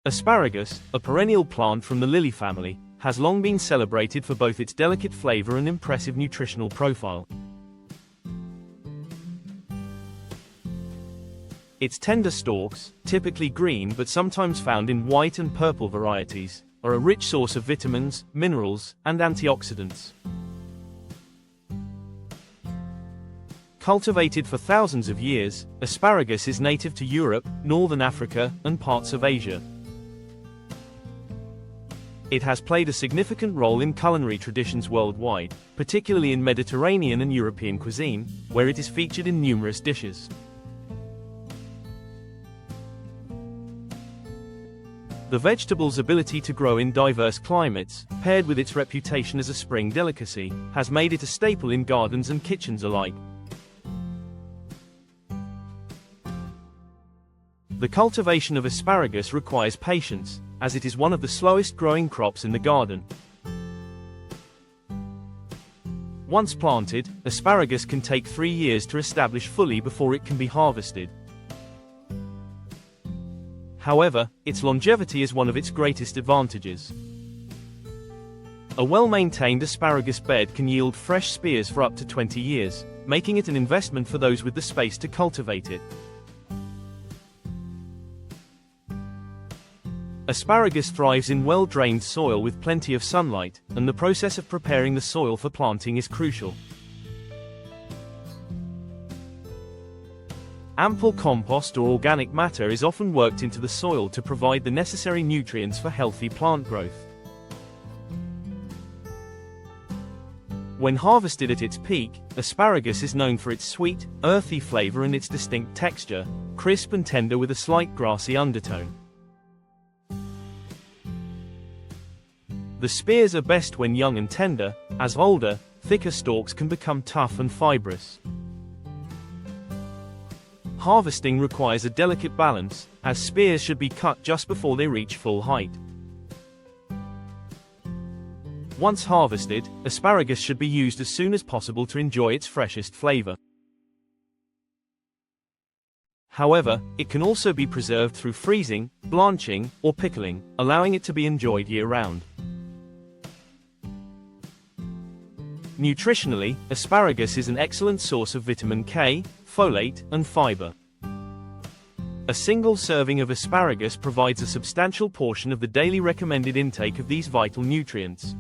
Asparagus, a perennial plant from the lily family, has long been celebrated for both its delicate flavor and impressive nutritional profile. Its tender stalks, typically green but sometimes found in white and purple varieties, are a rich source of vitamins, minerals, and antioxidants. Cultivated for thousands of years, asparagus is native to Europe, northern Africa, and parts of Asia. It has played a significant role in culinary traditions worldwide, particularly in Mediterranean and European cuisine, where it is featured in numerous dishes. The vegetable's ability to grow in diverse climates, paired with its reputation as a spring delicacy, has made it a staple in gardens and kitchens alike. The cultivation of asparagus requires patience, as it is one of the slowest growing crops in the garden. Once planted, asparagus can take 3 years to establish fully before it can be harvested. However, its longevity is one of its greatest advantages. A well-maintained asparagus bed can yield fresh spears for up to 20 years, making it an investment for those with the space to cultivate it. Asparagus thrives in well-drained soil with plenty of sunlight, and the process of preparing the soil for planting is crucial. Ample compost or organic matter is often worked into the soil to provide the necessary nutrients for healthy plant growth. When harvested at its peak, asparagus is known for its sweet, earthy flavor and its distinct texture, crisp and tender with a slight grassy undertone. The spears are best when young and tender, as older, thicker stalks can become tough and fibrous. Harvesting requires a delicate balance, as spears should be cut just before they reach full height. Once harvested, asparagus should be used as soon as possible to enjoy its freshest flavor. However, it can also be preserved through freezing, blanching, or pickling, allowing it to be enjoyed year-round. Nutritionally, asparagus is an excellent source of vitamin K, folate, and fiber. A single serving of asparagus provides a substantial portion of the daily recommended intake of these vital nutrients.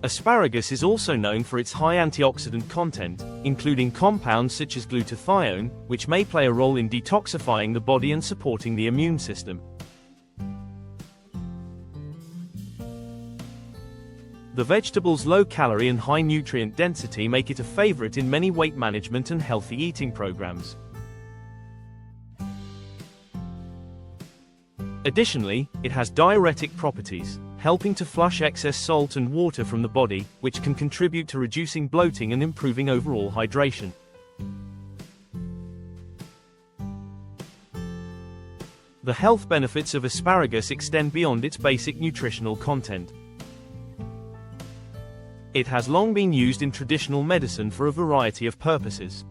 Asparagus is also known for its high antioxidant content, including compounds such as glutathione, which may play a role in detoxifying the body and supporting the immune system. The vegetable's low calorie and high nutrient density make it a favorite in many weight management and healthy eating programs. Additionally, it has diuretic properties, helping to flush excess salt and water from the body, which can contribute to reducing bloating and improving overall hydration. The health benefits of asparagus extend beyond its basic nutritional content. It has long been used in traditional medicine for a variety of purposes.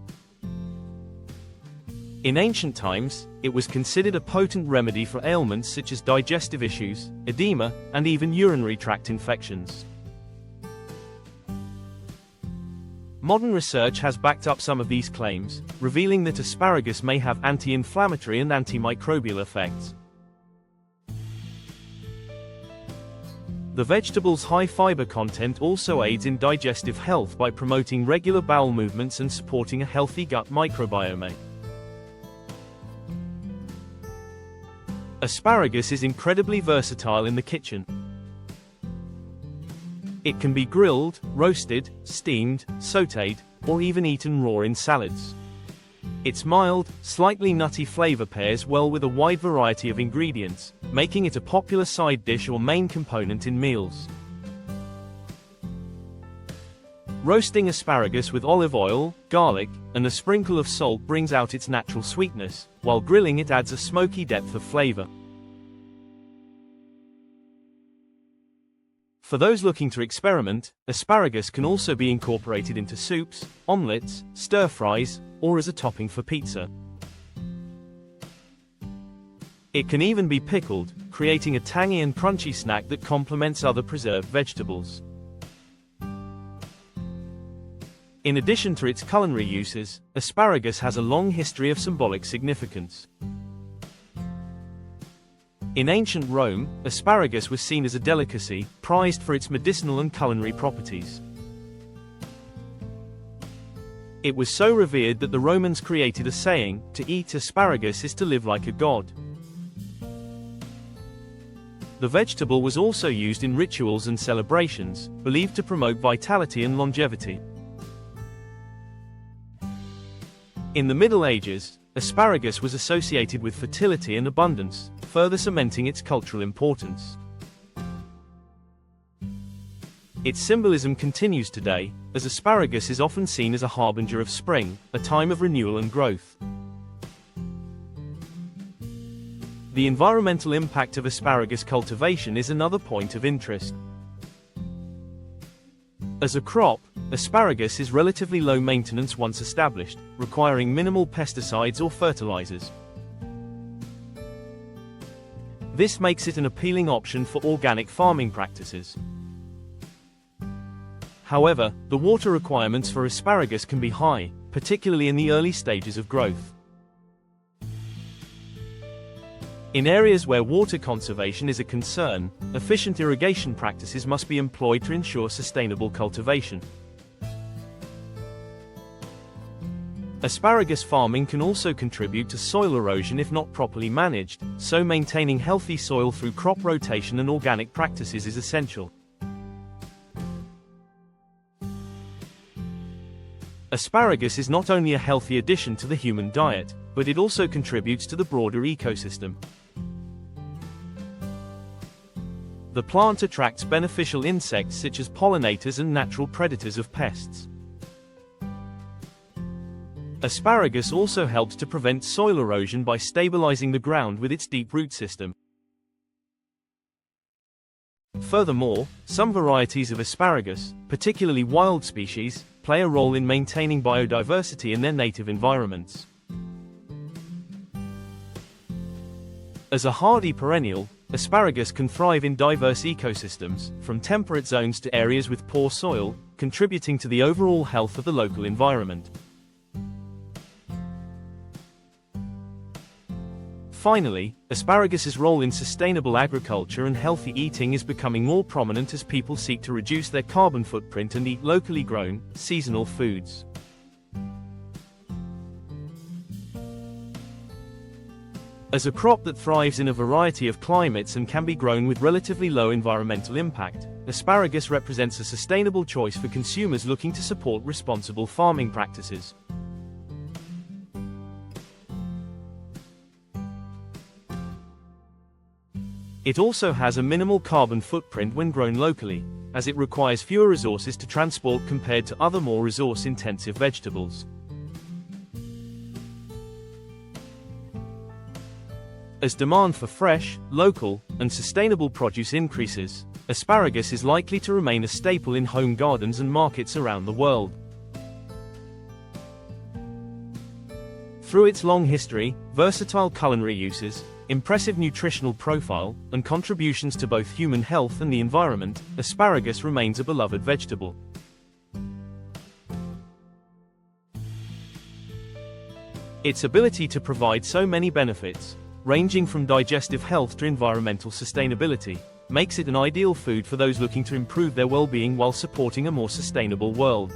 In ancient times, it was considered a potent remedy for ailments such as digestive issues, edema, and even urinary tract infections. Modern research has backed up some of these claims, revealing that asparagus may have anti-inflammatory and antimicrobial effects. The vegetable's high fiber content also aids in digestive health by promoting regular bowel movements and supporting a healthy gut microbiome. Asparagus is incredibly versatile in the kitchen. It can be grilled, roasted, steamed, sautéed, or even eaten raw in salads. Its mild, slightly nutty flavor pairs well with a wide variety of ingredients, making it a popular side dish or main component in meals. Roasting asparagus with olive oil, garlic, and a sprinkle of salt brings out its natural sweetness, while grilling it adds a smoky depth of flavor. For those looking to experiment, asparagus can also be incorporated into soups, omelettes, stir-fries, or as a topping for pizza. It can even be pickled, creating a tangy and crunchy snack that complements other preserved vegetables. In addition to its culinary uses, asparagus has a long history of symbolic significance. In ancient Rome, asparagus was seen as a delicacy, prized for its medicinal and culinary properties. It was so revered that the Romans created a saying, "To eat asparagus is to live like a god." The vegetable was also used in rituals and celebrations, believed to promote vitality and longevity. In the Middle Ages, asparagus was associated with fertility and abundance, further cementing its cultural importance. Its symbolism continues today, as asparagus is often seen as a harbinger of spring, a time of renewal and growth. The environmental impact of asparagus cultivation is another point of interest. As a crop, asparagus is relatively low maintenance once established, requiring minimal pesticides or fertilizers. This makes it an appealing option for organic farming practices. However, the water requirements for asparagus can be high, particularly in the early stages of growth. In areas where water conservation is a concern, efficient irrigation practices must be employed to ensure sustainable cultivation. Asparagus farming can also contribute to soil erosion if not properly managed, so maintaining healthy soil through crop rotation and organic practices is essential. Asparagus is not only a healthy addition to the human diet, but it also contributes to the broader ecosystem. The plant attracts beneficial insects such as pollinators and natural predators of pests. Asparagus also helps to prevent soil erosion by stabilizing the ground with its deep root system. Furthermore, some varieties of asparagus, particularly wild species, play a role in maintaining biodiversity in their native environments. As a hardy perennial, asparagus can thrive in diverse ecosystems, from temperate zones to areas with poor soil, contributing to the overall health of the local environment. Finally, asparagus's role in sustainable agriculture and healthy eating is becoming more prominent as people seek to reduce their carbon footprint and eat locally grown, seasonal foods. As a crop that thrives in a variety of climates and can be grown with relatively low environmental impact, asparagus represents a sustainable choice for consumers looking to support responsible farming practices. It also has a minimal carbon footprint when grown locally, as it requires fewer resources to transport compared to other more resource-intensive vegetables. As demand for fresh, local, and sustainable produce increases, asparagus is likely to remain a staple in home gardens and markets around the world. Through its long history, versatile culinary uses, impressive nutritional profile, and contributions to both human health and the environment, asparagus remains a beloved vegetable. Its ability to provide so many benefits, ranging from digestive health to environmental sustainability, makes it an ideal food for those looking to improve their well-being while supporting a more sustainable world.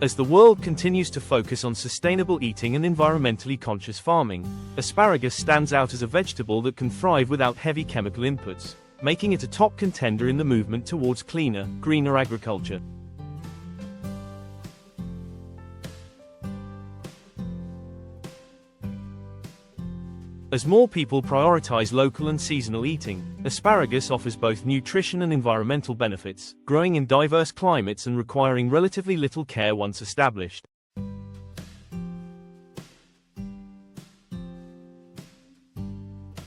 As the world continues to focus on sustainable eating and environmentally conscious farming, asparagus stands out as a vegetable that can thrive without heavy chemical inputs, making it a top contender in the movement towards cleaner, greener agriculture. As more people prioritize local and seasonal eating, asparagus offers both nutrition and environmental benefits, growing in diverse climates and requiring relatively little care once established.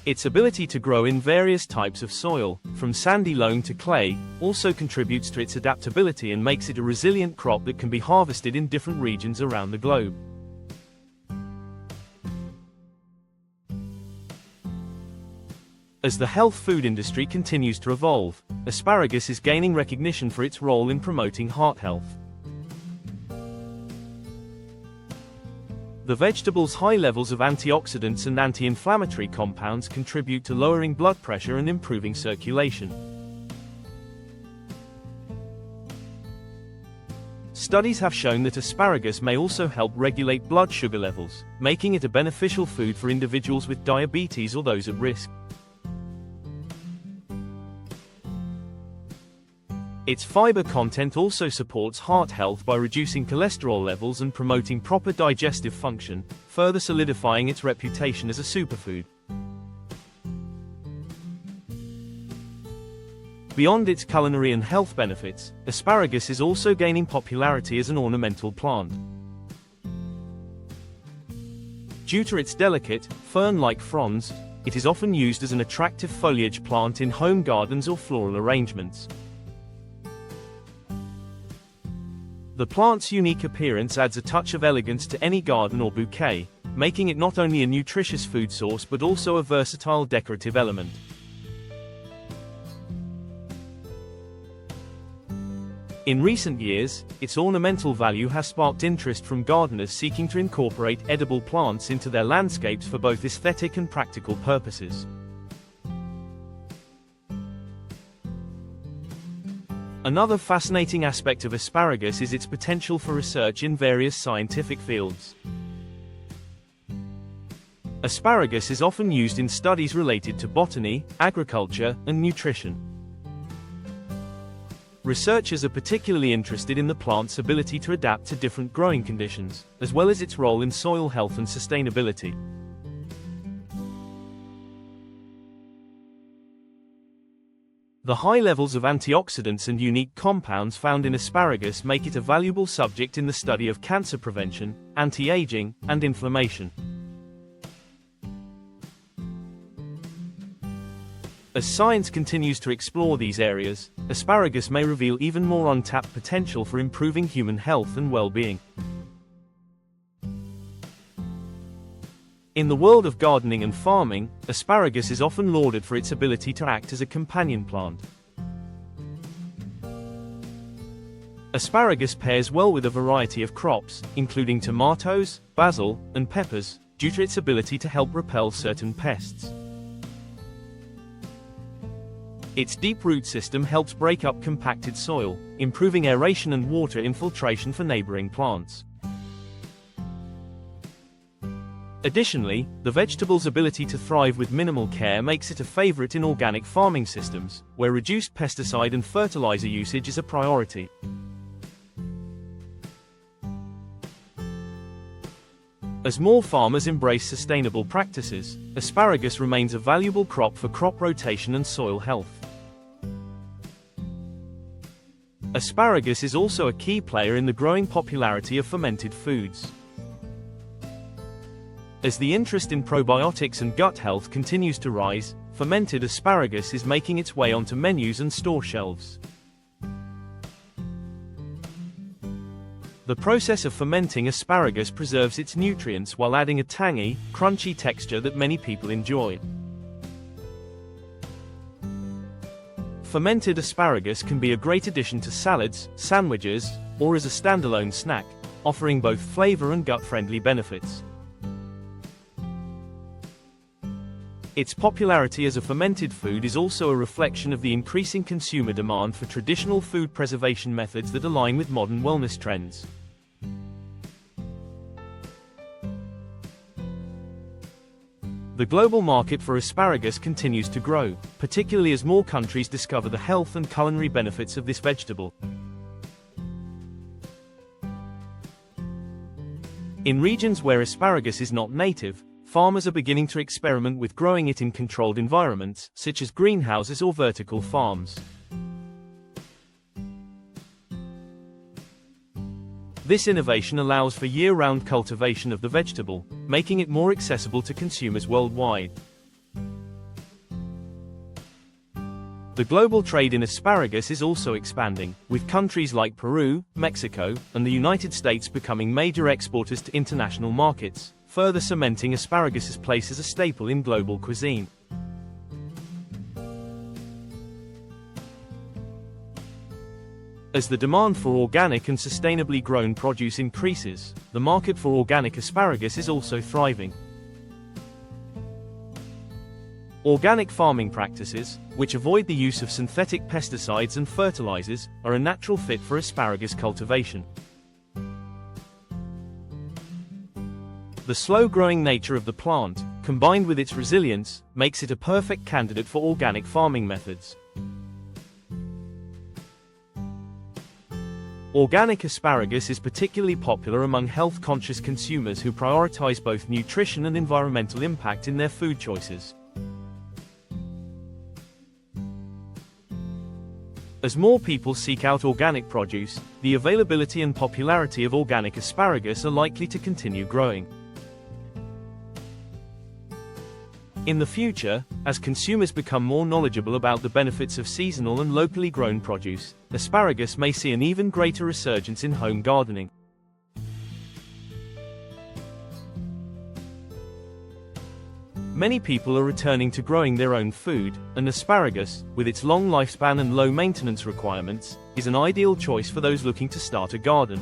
Its ability to grow in various types of soil, from sandy loam to clay, also contributes to its adaptability and makes it a resilient crop that can be harvested in different regions around the globe. As the health food industry continues to evolve, asparagus is gaining recognition for its role in promoting heart health. The vegetable's high levels of antioxidants and anti-inflammatory compounds contribute to lowering blood pressure and improving circulation. Studies have shown that asparagus may also help regulate blood sugar levels, making it a beneficial food for individuals with diabetes or those at risk. Its fiber content also supports heart health by reducing cholesterol levels and promoting proper digestive function, further solidifying its reputation as a superfood. Beyond its culinary and health benefits, asparagus is also gaining popularity as an ornamental plant. Due to its delicate, fern-like fronds, it is often used as an attractive foliage plant in home gardens or floral arrangements. The plant's unique appearance adds a touch of elegance to any garden or bouquet, making it not only a nutritious food source but also a versatile decorative element. In recent years, its ornamental value has sparked interest from gardeners seeking to incorporate edible plants into their landscapes for both aesthetic and practical purposes. Another fascinating aspect of asparagus is its potential for research in various scientific fields. Asparagus is often used in studies related to botany, agriculture, and nutrition. Researchers are particularly interested in the plant's ability to adapt to different growing conditions, as well as its role in soil health and sustainability. The high levels of antioxidants and unique compounds found in asparagus make it a valuable subject in the study of cancer prevention, anti-aging, and inflammation. As science continues to explore these areas, asparagus may reveal even more untapped potential for improving human health and well-being. In the world of gardening and farming, asparagus is often lauded for its ability to act as a companion plant. Asparagus pairs well with a variety of crops, including tomatoes, basil, and peppers, due to its ability to help repel certain pests. Its deep root system helps break up compacted soil, improving aeration and water infiltration for neighboring plants. Additionally, the vegetable's ability to thrive with minimal care makes it a favorite in organic farming systems, where reduced pesticide and fertilizer usage is a priority. As more farmers embrace sustainable practices, asparagus remains a valuable crop for crop rotation and soil health. Asparagus is also a key player in the growing popularity of fermented foods. As the interest in probiotics and gut health continues to rise, fermented asparagus is making its way onto menus and store shelves. The process of fermenting asparagus preserves its nutrients while adding a tangy, crunchy texture that many people enjoy. Fermented asparagus can be a great addition to salads, sandwiches, or as a standalone snack, offering both flavor and gut-friendly benefits. Its popularity as a fermented food is also a reflection of the increasing consumer demand for traditional food preservation methods that align with modern wellness trends. The global market for asparagus continues to grow, particularly as more countries discover the health and culinary benefits of this vegetable. In regions where asparagus is not native, farmers are beginning to experiment with growing it in controlled environments, such as greenhouses or vertical farms. This innovation allows for year-round cultivation of the vegetable, making it more accessible to consumers worldwide. The global trade in asparagus is also expanding, with countries like Peru, Mexico, and the United States becoming major exporters to international markets, further cementing asparagus' place as a staple in global cuisine. As the demand for organic and sustainably grown produce increases, the market for organic asparagus is also thriving. Organic farming practices, which avoid the use of synthetic pesticides and fertilizers, are a natural fit for asparagus cultivation. The slow-growing nature of the plant, combined with its resilience, makes it a perfect candidate for organic farming methods. Organic asparagus is particularly popular among health-conscious consumers who prioritize both nutrition and environmental impact in their food choices. As more people seek out organic produce, the availability and popularity of organic asparagus are likely to continue growing. In the future, as consumers become more knowledgeable about the benefits of seasonal and locally grown produce, asparagus may see an even greater resurgence in home gardening. Many people are returning to growing their own food, and asparagus, with its long lifespan and low maintenance requirements, is an ideal choice for those looking to start a garden.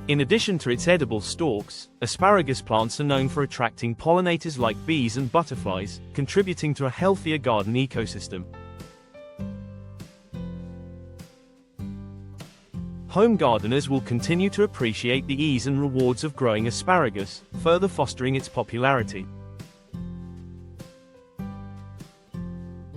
In addition to its edible stalks, asparagus plants are known for attracting pollinators like bees and butterflies, contributing to a healthier garden ecosystem. Home gardeners will continue to appreciate the ease and rewards of growing asparagus, further fostering its popularity.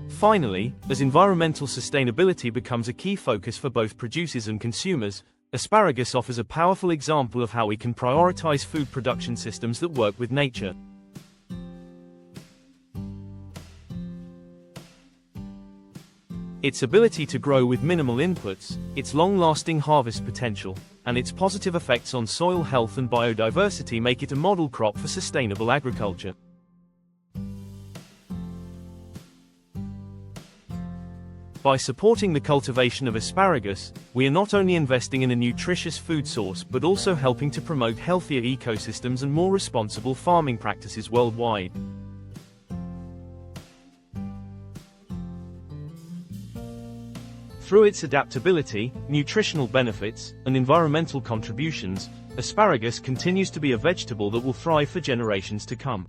Finally, as environmental sustainability becomes a key focus for both producers and consumers, asparagus offers a powerful example of how we can prioritize food production systems that work with nature. Its ability to grow with minimal inputs, its long-lasting harvest potential, and its positive effects on soil health and biodiversity make it a model crop for sustainable agriculture. By supporting the cultivation of asparagus, we are not only investing in a nutritious food source but also helping to promote healthier ecosystems and more responsible farming practices worldwide. Through its adaptability, nutritional benefits, and environmental contributions, asparagus continues to be a vegetable that will thrive for generations to come.